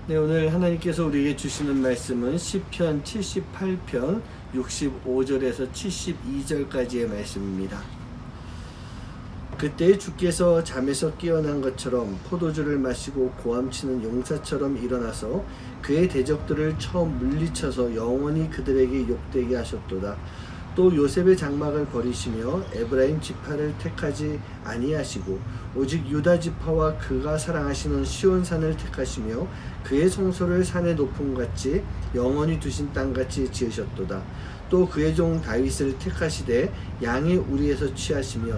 네, 오늘 하나님께서 우리에게 주시는 말씀은 시편 78편 65절에서 72절까지의 말씀입니다. 그때 주께서 잠에서 깨어난 것처럼 포도주를 마시고 고함치는 용사처럼 일어나서 그의 대적들을 처음 물리쳐서 영원히 그들에게 욕되게 하셨도다. 또 요셉의 장막을 버리시며 에브라임 지파를 택하지 아니하시고 오직 유다 지파와 그가 사랑하시는 시온산을 택하시며 그의 성소를 산의 높음같이 영원히 두신 땅같이 지으셨도다. 또 그의 종 다윗을 택하시되 양의 우리에서 취하시며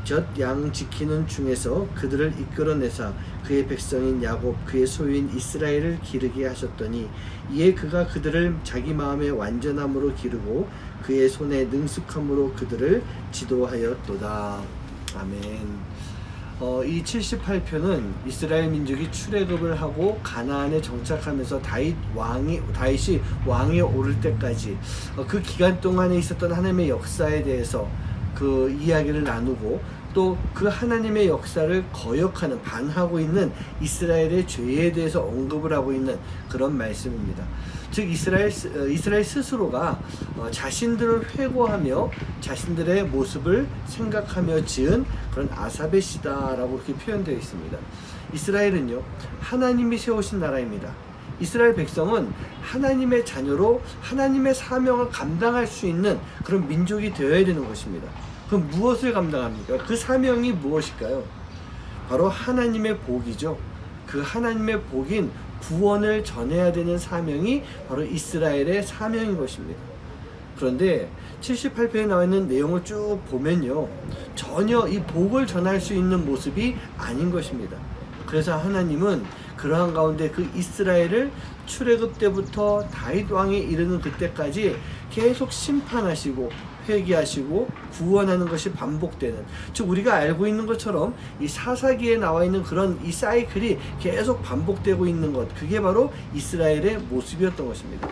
젖 양 지키는 중에서 그들을 이끌어내사 그의 백성인 야곱 그의 소유인 이스라엘을 기르게 하셨더니 이에 그가 그들을 자기 마음의 완전함으로 기르고 그의 손에 능숙함으로 그들을 지도하였도다. 아멘. 이 78편은 이스라엘 민족이 출애굽을 하고 가나안에 정착하면서 다윗이 왕에 오를 때까지 그 기간 동안에 있었던 하나님의 역사에 대해서 그 이야기를 나누고 또 그 하나님의 역사를 거역하는 반하고 있는 이스라엘의 죄에 대해서 언급을 하고 있는 그런 말씀입니다. 즉 이스라엘 스스로가 자신들을 회고하며 자신들의 모습을 생각하며 지은 그런 아사벳이다라고 그렇게 표현되어 있습니다. 이스라엘은요, 하나님이 세우신 나라입니다. 이스라엘 백성은 하나님의 자녀로 하나님의 사명을 감당할 수 있는 그런 민족이 되어야 되는 것입니다. 그럼 무엇을 감당합니까? 그 사명이 무엇일까요? 바로 하나님의 복이죠. 그 하나님의 복인 구원을 전해야 되는 사명이 바로 이스라엘의 사명인 것입니다. 그런데 78편에 나와 있는 내용을 쭉 보면요, 전혀 이 복을 전할 수 있는 모습이 아닌 것입니다. 그래서 하나님은 그러한 가운데 그 이스라엘을 출애굽 때부터 다윗 왕에 이르는 그때까지 계속 심판하시고 회개하시고 구원하는 것이 반복되는, 즉 우리가 알고 있는 것처럼 이 사사기에 나와 있는 그런 이 사이클이 계속 반복되고 있는 것, 그게 바로 이스라엘의 모습이었던 것입니다.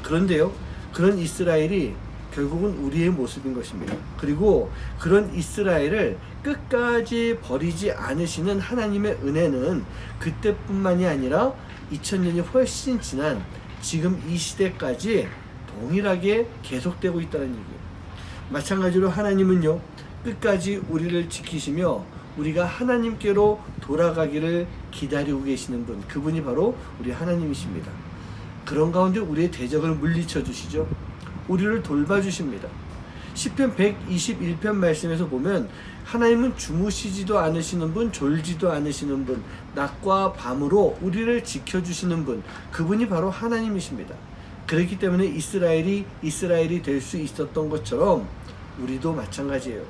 그런데요, 그런 이스라엘이 결국은 우리의 모습인 것입니다. 그리고 그런 이스라엘을 끝까지 버리지 않으시는 하나님의 은혜는 그때뿐만이 아니라 2000년이 훨씬 지난 지금 이 시대까지 동일하게 계속되고 있다는 얘기예요. 마찬가지로 하나님은요, 끝까지 우리를 지키시며 우리가 하나님께로 돌아가기를 기다리고 계시는 분, 그분이 바로 우리 하나님이십니다. 그런 가운데 우리의 대적을 물리쳐 주시죠. 우리를 돌봐주십니다. 시편 121편 말씀에서 보면 하나님은 주무시지도 않으시는 분, 졸지도 않으시는 분, 낮과 밤으로 우리를 지켜주시는 분, 그분이 바로 하나님이십니다. 그렇기 때문에 이스라엘이 될 수 있었던 것처럼 우리도 마찬가지예요.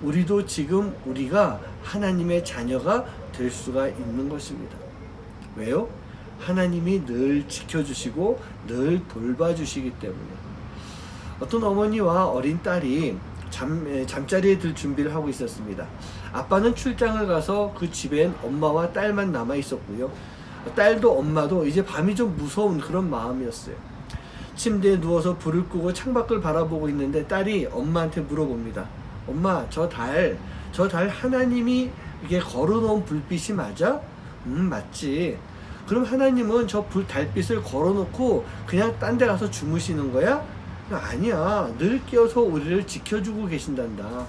우리도 지금 우리가 하나님의 자녀가 될 수가 있는 것입니다. 왜요? 하나님이 늘 지켜주시고 늘 돌봐주시기 때문에. 어떤 어머니와 어린 딸이 잠자리에 들 준비를 하고 있었습니다. 아빠는 출장을 가서 그 집엔 엄마와 딸만 남아 있었고요. 딸도 엄마도 이제 밤이 좀 무서운 그런 마음이었어요. 침대에 누워서 불을 끄고 창밖을 바라보고 있는데 딸이 엄마한테 물어봅니다. 엄마, 저 달 하나님이 이게 걸어놓은 불빛이 맞아? 맞지. 그럼 하나님은 저 달빛을 걸어놓고 그냥 딴 데 가서 주무시는 거야? 아니야. 늘 깨어서 우리를 지켜주고 계신단다.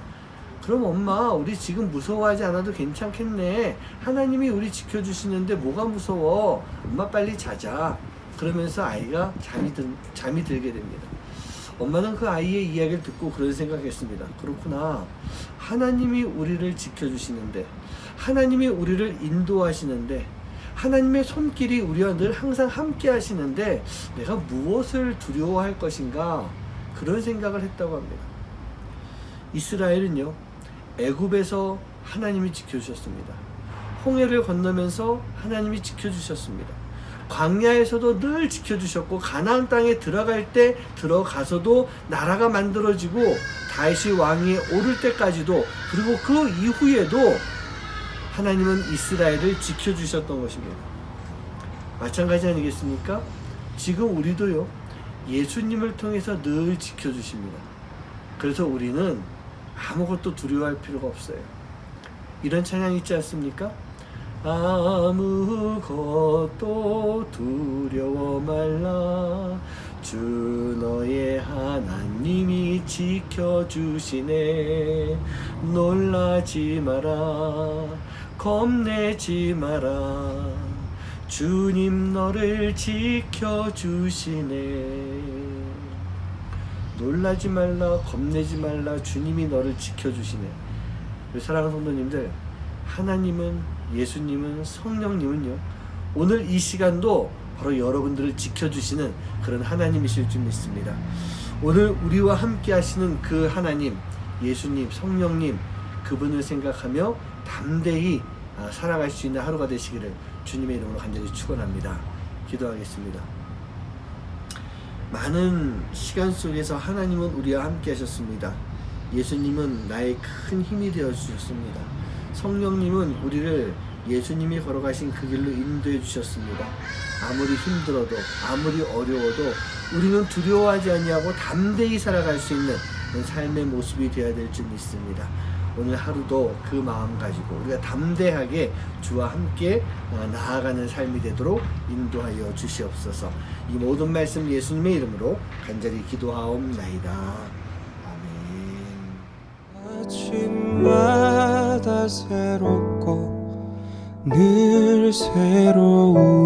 그럼 엄마, 우리 지금 무서워하지 않아도 괜찮겠네. 하나님이 우리 지켜주시는데 뭐가 무서워? 엄마 빨리 자자. 그러면서 아이가 잠이 들게 됩니다. 엄마는 그 아이의 이야기를 듣고 그런 생각했습니다. 그렇구나. 하나님이 우리를 지켜주시는데, 하나님이 우리를 인도하시는데, 하나님의 손길이 우리와 늘 항상 함께 하시는데 내가 무엇을 두려워할 것인가, 그런 생각을 했다고 합니다. 이스라엘은요, 애굽에서 하나님이 지켜주셨습니다. 홍해를 건너면서 하나님이 지켜주셨습니다. 광야에서도 늘 지켜주셨고, 가나안 땅에 들어가서도 나라가 만들어지고 다윗이 왕위에 오를 때까지도, 그리고 그 이후에도 하나님은 이스라엘을 지켜주셨던 것입니다. 마찬가지 아니겠습니까? 지금 우리도요, 예수님을 통해서 늘 지켜주십니다. 그래서 우리는 아무것도 두려워할 필요가 없어요. 이런 찬양 있지 않습니까? 아무것도 두려워 말라. 주 너의 하나님이 지켜주시네. 놀라지 마라. 겁내지 마라. 주님 너를 지켜주시네. 놀라지 말라. 겁내지 말라. 주님이 너를 지켜주시네. 사랑하는 성도님들, 하나님은, 예수님은, 성령님은요, 오늘 이 시간도 바로 여러분들을 지켜주시는 그런 하나님이실 줄 믿습니다. 오늘 우리와 함께 하시는 그 하나님, 예수님, 성령님, 그분을 생각하며 담대히 살아갈 수 있는 하루가 되시기를 주님의 이름으로 간절히 축원합니다. 기도하겠습니다. 많은 시간 속에서 하나님은 우리와 함께 하셨습니다. 예수님은 나의 큰 힘이 되어 주셨습니다. 성령님은 우리를 예수님이 걸어가신 그 길로 인도해 주셨습니다. 아무리 힘들어도, 아무리 어려워도 우리는 두려워하지 아니하고 담대히 살아갈 수 있는 그런 삶의 모습이 되어야 될 줄 믿습니다. 오늘 하루도 그 마음 가지고 우리가 담대하게 주와 함께 나아가는 삶이 되도록 인도하여 주시옵소서. 이 모든 말씀 예수님의 이름으로 간절히 기도하옵나이다. 아멘. 아침마다 새롭고 늘 새로운